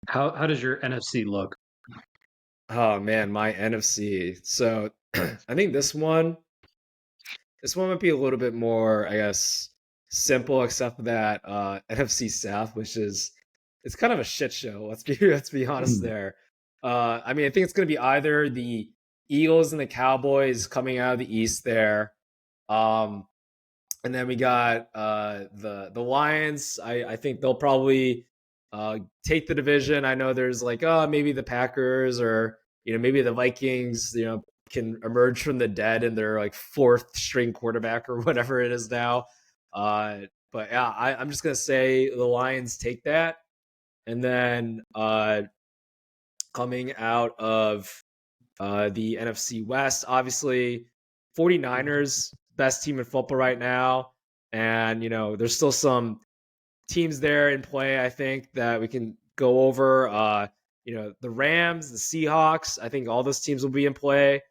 How does your NFC look? Oh man, my NFC. So I think this one might be a little bit more, I guess, simple, except for that NFC South, which is it's kind of a shit show. Let's be honest Hmm. there. I mean, I think it's gonna be either the Eagles and the Cowboys coming out of the East there. Um, and then we got the Lions. I think they'll probably take the division. I know there's like maybe the Packers or maybe the Vikings can emerge from the dead and they're like fourth string quarterback or whatever it is now. Uh, but yeah, I'm just gonna say the Lions take that, and then coming out of the NFC West, obviously 49ers, best team in football right now. And, there's still some teams there in play, I think, that we can go over. The Rams, the Seahawks, I think all those teams will be in play.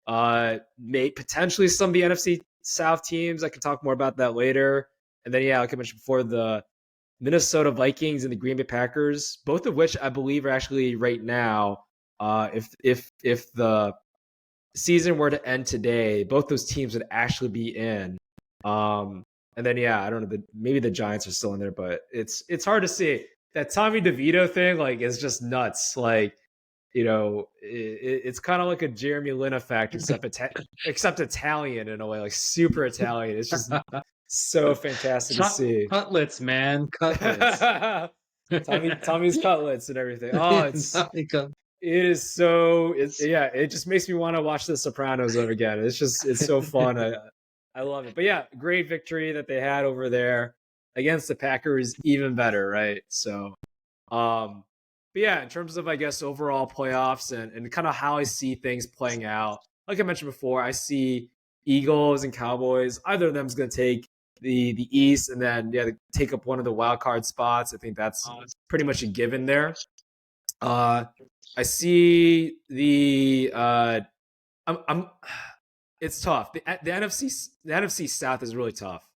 May potentially some of the NFC South teams. I can talk more about that later. And then, yeah, like I mentioned before, the Minnesota Vikings and the Green Bay Packers, both of which I believe are actually right now. If the season were to end today, both those teams would actually be in. And then yeah, I don't know. Maybe the Giants are still in there, but it's hard to see. That Tommy DeVito thing, like, is just nuts. Like, it's kind of like a Jeremy Lin effect, except Italian in a way, like super Italian. It's just so fantastic to see. Cutlets, man, cutlets. Tommy's cutlets and everything. Oh, Tommy it is so yeah, it just makes me want to watch The Sopranos over again. It's so fun. I love it. But yeah, great victory that they had over there against the Packers, even better, right? So but yeah, in terms of I guess overall playoffs and kind of how I see things playing out, like I mentioned before, I see Eagles and Cowboys. Either of them is going to take the East, and then yeah, take up one of the wild card spots. I think that's pretty much a given there. Uh, I see I'm it's tough. The NFC South is really tough,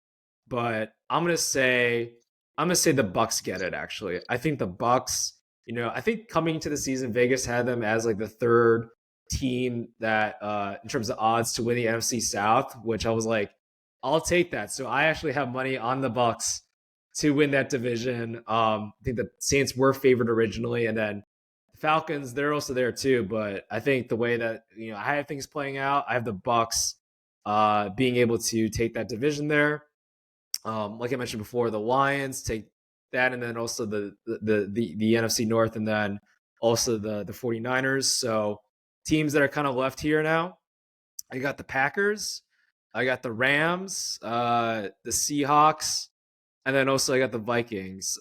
but I'm gonna say the Bucks get it. Actually, I think the Bucks. I think coming into the season, Vegas had them as like the third team that, in terms of odds to win the NFC South, which I was like, I'll take that. So I actually have money on the Bucks to win that division. I think the Saints were favored originally, and then Falcons, they're also there too, but I think the way that I have things playing out, I have the Bucks being able to take that division there. Like I mentioned before, the Lions take that, and then also the NFC North, and then also the 49ers. So teams that are kind of left here now. I got the Packers, I got the Rams, the Seahawks, and then also I got the Vikings.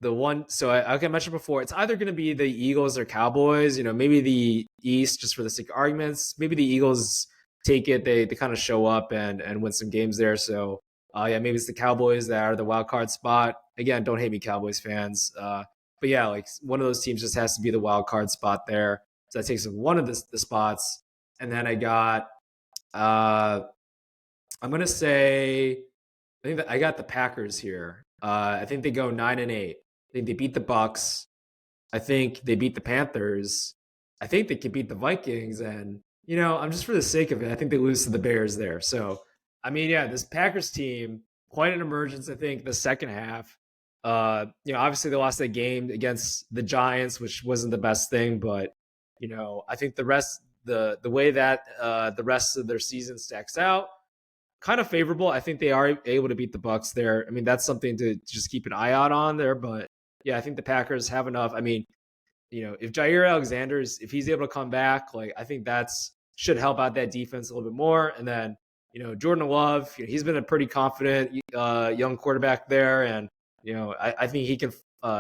The one, so like I mentioned before, it's either going to be the Eagles or Cowboys. Maybe the East, just for the sake of arguments. Maybe the Eagles take it. They kind of show up and win some games there. So yeah, maybe it's the Cowboys that are the wild card spot. Again, don't hate me, Cowboys fans. But yeah, like one of those teams just has to be the wild card spot there. So that takes one of the spots. And then I got uh I'm gonna say I think that I got the Packers here. I think they go 9-8. I think they beat the Bucks. I think they beat the Panthers. I think they could beat the Vikings, and I'm just for the sake of it. I think they lose to the Bears there. So, I mean, yeah, this Packers team quite an emergence. I think the second half. Obviously they lost that game against the Giants, which wasn't the best thing, but I think the way that the rest of their season stacks out kind of favorable. I think they are able to beat the Bucks there. I mean, that's something to just keep an eye out on there. But yeah, I think the Packers have enough. I mean, if Jair Alexander's if he's able to come back, like I think that's should help out that defense a little bit more. And then Jordan Love, he's been a pretty confident young quarterback there, and I think he can.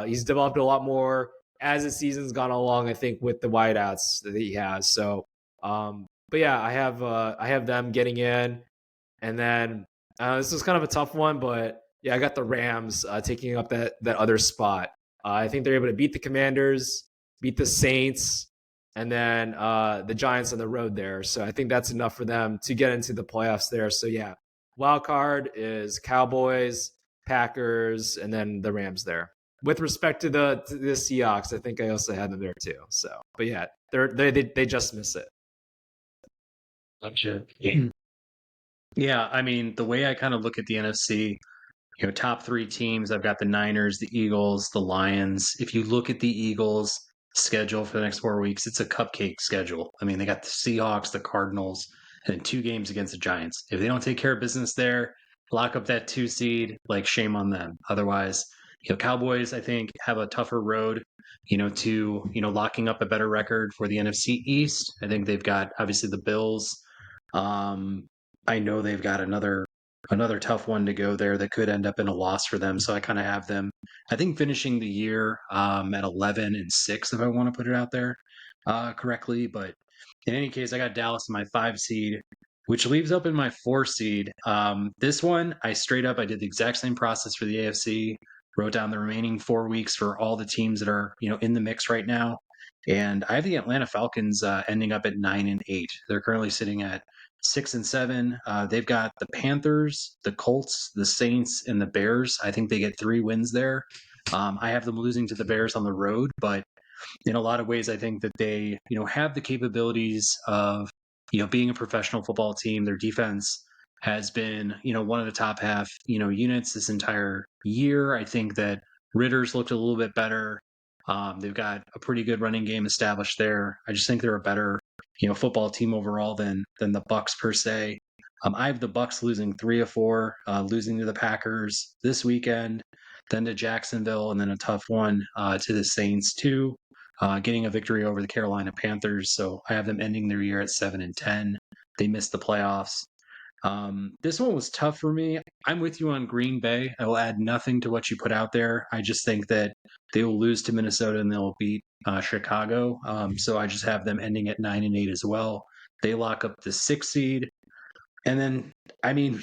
He's developed a lot more as the season's gone along. I think with the wideouts that he has. So, but yeah, I have them getting in. And then this is kind of a tough one, but yeah, I got the Rams taking up that other spot. I think they're able to beat the Commanders, beat the Saints, and then the Giants on the road there. So I think that's enough for them to get into the playoffs there. So yeah, wild card is Cowboys, Packers, and then the Rams there. with respect to the Seahawks, I think I also had them there too. So, but yeah, they just miss it. Gotcha. Yeah, I mean, the way I kind of look at the NFC, top three teams, I've got the Niners, the Eagles, the Lions. If you look at the Eagles' schedule for the next 4 weeks, it's a cupcake schedule. I mean, they got the Seahawks, the Cardinals, and then 2 games against the Giants. If they don't take care of business there, lock up that 2 seed, like shame on them. Otherwise, Cowboys, I think, have a tougher road, to, locking up a better record for the NFC East. I think they've got obviously the Bills. Um, I know they've got another tough one to go there that could end up in a loss for them. So I kind of have them, I think, finishing the year at 11-6, if I want to put it out there correctly. But in any case, I got Dallas in my 5 seed, which leaves open my 4 seed. This one, I did the exact same process for the AFC, wrote down the remaining 4 weeks for all the teams that are, in the mix right now. And I have the Atlanta Falcons ending up at 9-8. They're currently sitting at 6-7. They've got the Panthers, the Colts, the Saints, and the Bears. I think they get 3 wins there. I have them losing to the Bears on the road, but in a lot of ways, I think that they, have the capabilities of, being a professional football team. Their defense has been, one of the top half, units this entire year. I think that Ritter's looked a little bit better. They've got a pretty good running game established there. I just think they're a better, football team overall than the Bucks per se. I have the Bucks losing 3 of 4, losing to the Packers this weekend, then to Jacksonville, and then a tough one to the Saints too. Getting a victory over the Carolina Panthers. So I have them ending their year at 7-10. They missed the playoffs. This one was tough for me. I'm with you on Green Bay. I will add nothing to what you put out there. I just think that they will lose to Minnesota and they'll beat Chicago. So I just have them ending at 9-8 as well. They lock up the 6 seed. And then, I mean,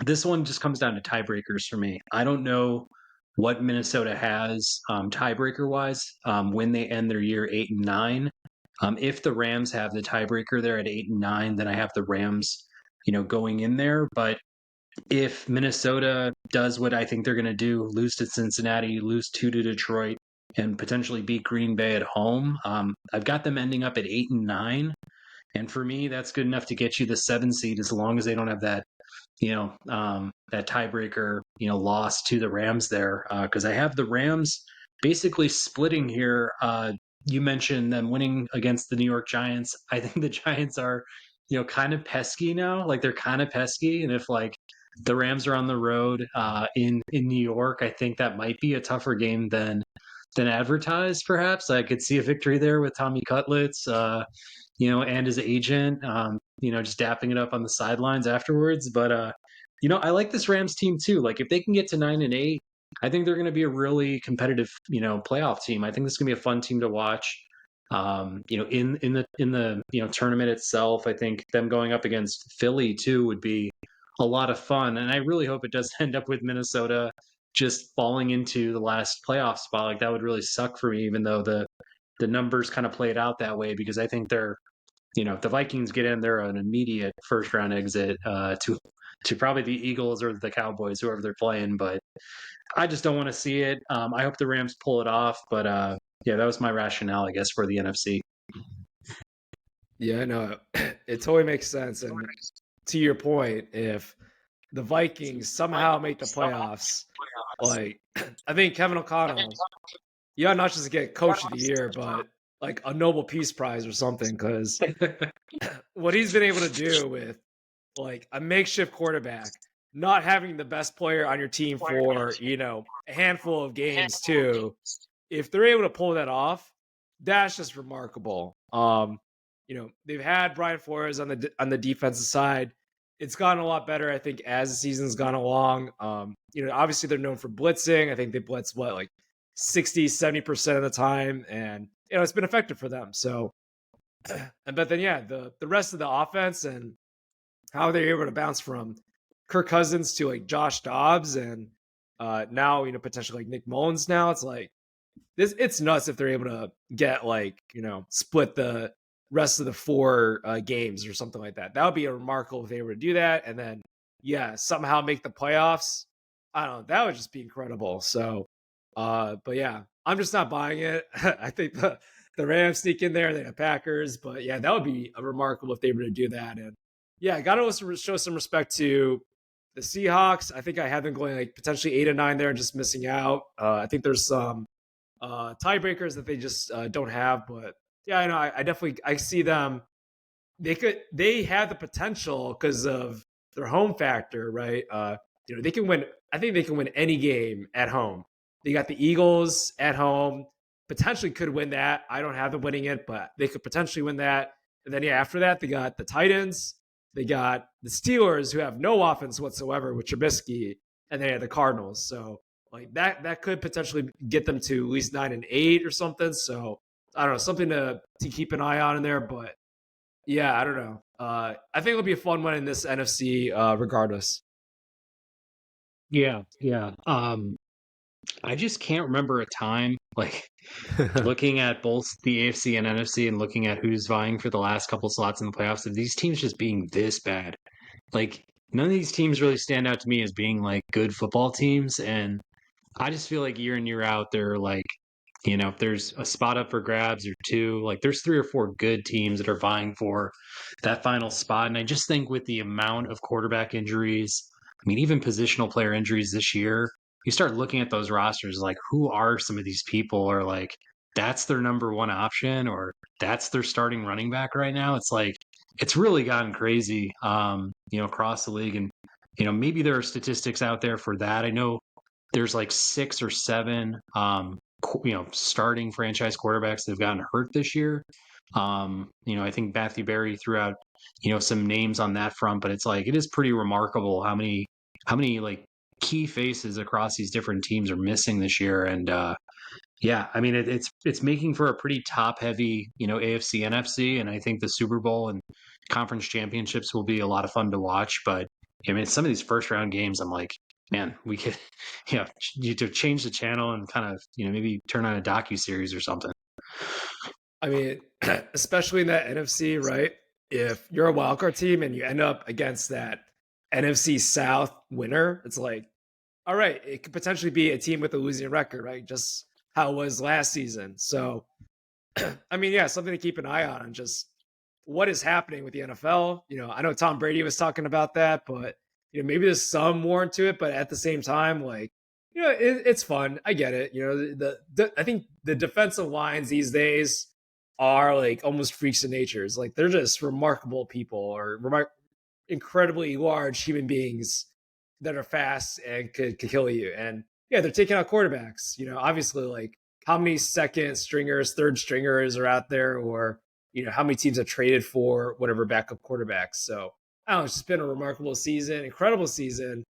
this one just comes down to tiebreakers for me. I don't know what Minnesota has tiebreaker wise when they end their year 8-9. If the Rams have the tiebreaker there at 8-9, then I have the Rams, going in there. But if Minnesota does what I think they're going to do, lose to Cincinnati, lose 2 to Detroit, and potentially beat Green Bay at home, I've got them ending up at 8-9. And for me, that's good enough to get you the 7 seed as long as they don't have that that tiebreaker, loss to the Rams there. Because I have the Rams basically splitting here. You mentioned them winning against the New York Giants. I think the Giants are, kind of pesky now. Like they're kind of pesky, and if like the Rams are on the road in New York, I think that might be a tougher game than advertised. Perhaps I could see a victory there with Tommy Cutlets. And his agent, just dapping it up on the sidelines afterwards. But, I like this Rams team too. Like if they can get to 9-8, I think they're going to be a really competitive, playoff team. I think this is going to be a fun team to watch. In the tournament itself, I think them going up against Philly too would be a lot of fun. And I really hope it does end up with Minnesota just falling into the last playoff spot. Like that would really suck for me, even though the numbers kind of played out that way, because I think they're, if the Vikings get in, they're an immediate first round exit to probably the Eagles or the Cowboys, whoever they're playing. But I just don't want to see it. I hope the Rams pull it off. But yeah, that was my rationale, I guess, for the NFC. Yeah, no, it totally makes sense. And to your point, if the Vikings somehow make the playoffs, like I think Kevin O'Connell, not just to get Coach of the Year, but like a Nobel Peace Prize or something, because what he's been able to do with like a makeshift quarterback, not having the best player on your team for, a handful of games too. If they're able to pull that off, that's just remarkable. They've had Brian Flores on the defensive side. It's gotten a lot better, I think, as the season's gone along. Obviously they're known for blitzing. I think they blitz like 60-70% of the time, and it's been effective for them. So, but then the rest of the offense and how they're able to bounce from Kirk Cousins to like Josh Dobbs and now potentially like Nick Mullins. Now it's like this. It's nuts if they're able to get like split the rest of the 4 games or something like that. That would be a remarkable if they were to do that, and then somehow make the playoffs. I don't know. That would just be incredible. So But yeah, I'm just not buying it. I think the Rams sneak in there, the Packers, but yeah, that would be remarkable if they were to do that. And yeah, I got to also show some respect to the Seahawks. I think I have them going like potentially 8 and 9 there and just missing out. I think there's some tiebreakers that they just don't have, but yeah, I know I definitely I see them they have the potential because of their home factor, right? They can win. I think they can win any game at home. They got the Eagles at home. Potentially could win that. I don't have them winning it, but they could potentially win that. And then yeah, after that, they got the Titans. They got the Steelers, who have no offense whatsoever with Trubisky, and they had the Cardinals. So like that could potentially get them to at least 9 and 8 or something. So I don't know, something to keep an eye on in there. But yeah, I don't know. I think it'll be a fun one in this NFC, regardless. Yeah, yeah. I just can't remember a time like looking at both the AFC and NFC and looking at who's vying for the last couple slots in the playoffs of these teams just being this bad. Like none of these teams really stand out to me as being like good football teams, and I just feel like year in year out they're like, if there's a spot up for grabs or two, like there's three or four good teams that are vying for that final spot. And I just think with the amount of quarterback injuries, I mean, even positional player injuries this year, you start looking at those rosters like who are some of these people, or like that's their number one option, or that's their starting running back right now. It's like it's really gotten crazy, across the league. And, maybe there are statistics out there for that. I know there's like six or seven starting franchise quarterbacks that have gotten hurt this year. I think Matthew Berry threw out some names on that front, but it's like it is pretty remarkable how many like key faces across these different teams are missing this year. And yeah, I mean it's making for a pretty top heavy AFC NFC, and I think the Super Bowl and conference championships will be a lot of fun to watch. But I mean, some of these first round games, I'm like, man, we could, you to change the channel and kind of, maybe turn on a docu-series or something. I mean, especially in that NFC, right? If you're a wildcard team and you end up against that NFC South winner, it's like, all right, it could potentially be a team with a losing record, right? Just how it was last season. So, I mean, yeah, something to keep an eye on and just what is happening with the NFL. I know Tom Brady was talking about that, but maybe there's some warrant to it. But at the same time, like, it's fun. I get it. I think the defensive lines these days are like almost freaks of natures. Like they're just remarkable people or incredibly large human beings that are fast and could kill you. And yeah, they're taking out quarterbacks. Obviously, like how many second stringers, third stringers are out there, or how many teams have traded for whatever backup quarterbacks. So I don't know, it's just been a remarkable season, incredible season.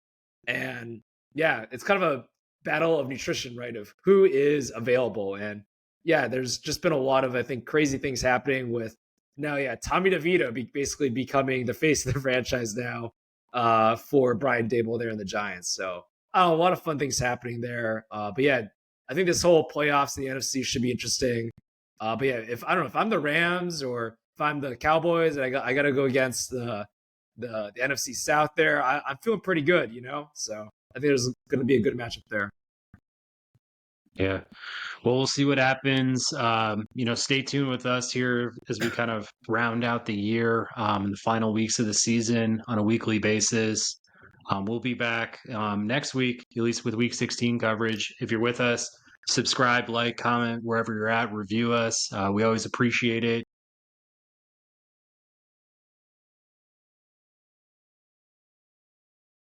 And yeah, it's kind of a battle of nutrition, right? Of who is available. And yeah, there's just been a lot of, I think, crazy things happening with now, yeah, Tommy DeVito basically becoming the face of the franchise now, for Brian Dable there in the Giants. So a lot of fun things happening there. But yeah, I think this whole playoffs in the NFC should be interesting. But yeah, if I don't know if I'm the Rams or if I'm the Cowboys and I got to go against the NFC South there, I'm feeling pretty good, So I think there's going to be a good matchup there. Yeah. Well, we'll see what happens. Stay tuned with us here as we kind of round out the year, the final weeks of the season on a weekly basis. We'll be back next week, at least with Week 16 coverage. If you're with us, subscribe, like, comment wherever you're at, review us. We always appreciate it.